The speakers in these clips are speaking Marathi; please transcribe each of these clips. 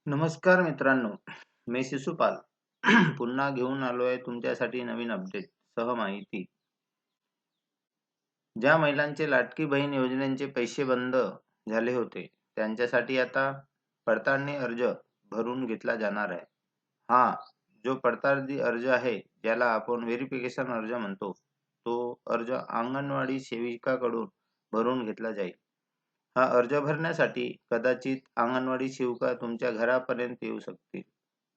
नमस्कार मित्रांनो, मी शिशुपाल पुन्हा घेऊन आलोय तुमच्यासाठी नवीन अपडेट सह माहिती. ज्या महिलांचे लाडकी बहीण योजनेचे पैसे बंद झाले होते, त्यांच्यासाठी आता पडताळणी अर्ज भरून घेतला जाणार आहे. हा जो पडताळणी अर्ज आहे, ज्याला आपण व्हेरिफिकेशन अर्ज म्हणतो, तो अर्ज अंगणवाडी सेविकाकडून भरून घेतला जाईल. हा अर्ज भरण्यासाठी कदाचित अंगणवाडी सेविका तुमच्या घरापर्यंत येऊ शकतील.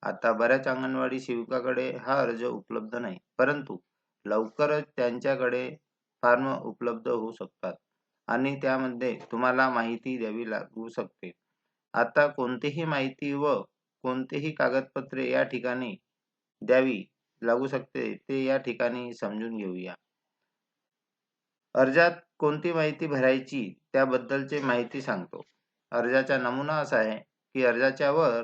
आता बऱ्याच अंगणवाडी सेविकाकडे हा अर्ज उपलब्ध नाही, परंतु लवकरच त्यांच्याकडे फॉर्म उपलब्ध होऊ शकतात आणि त्यामध्ये तुम्हाला माहिती द्यावी लागू शकते. आता कोणतीही माहिती व कोणतीही कागदपत्रे या ठिकाणी द्यावी लागू शकते ते या ठिकाणी समजून घेऊया. अर्जात कोणती माहिती भरायची त्याबद्दलची माहिती सांगतो. अर्जाचा नमुना असा आहे की अर्जाच्या वर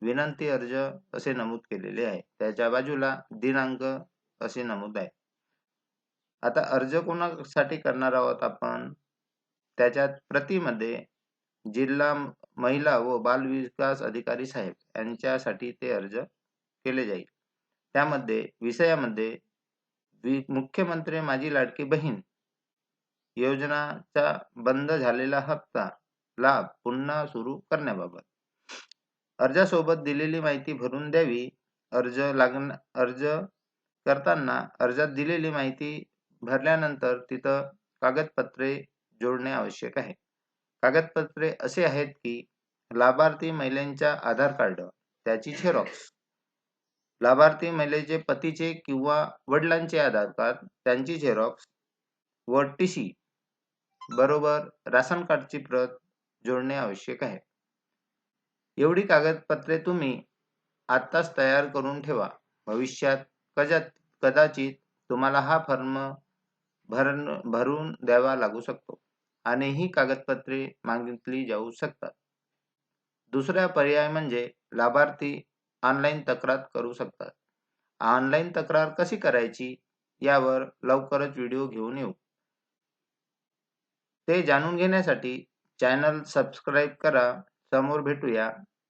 विनंती अर्ज असे नमूद केलेले आहे. त्याच्या बाजूला दिनांक असे नमूद आहे. आता अर्ज कोणासाठी करणार आहोत आपण? त्याच्यात प्रतीमध्ये जिल्हा महिला व बाल विकास अधिकारी साहेब यांच्यासाठी ते अर्ज केले जाईल. त्यामध्ये विषयामध्ये मुख्यमंत्री माझी लाडकी बहीण योजनाचा बंद झालेला हप्ता लाभ पुन्हा सुरू करण्याबाबत. अर्जासोबत दिलेली माहिती भरून द्यावी. अर्ज करताना अर्जात दिलेली माहिती भरल्यानंतर तिथं कागदपत्रे जोडणे आवश्यक आहे. कागदपत्रे असे आहेत की लाभार्थी महिलेच्या आधार कार्ड, त्याची झेरॉक्स, लाभार्थी महिलेचे पतीचे किंवा वडिलांचे आधार कार्ड, त्यांची झेरॉक्स व टीसी बरोबर राशन कार्डची प्रत जोडणे आवश्यक आहे. एवढी कागदपत्रे तुम्ही आत्ताच तयार करून ठेवा. भविष्यात कदाचित तुम्हाला हा फॉर्म भरून द्यावा लागू शकतो आणि ही कागदपत्रे मागितली जाऊ शकतात. दुसरा पर्याय म्हणजे लाभार्थी ऑनलाईन तक्रार करू शकतात. ऑनलाईन तक्रार कशी करायची यावर लवकरच व्हिडिओ घेऊन येऊ. ते जाणून घेण्यासाठी चॅनल सबस्क्राईब करा. समोर भेटूया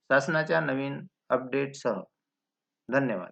शासनाच्या नवीन अपडेटसह. धन्यवाद.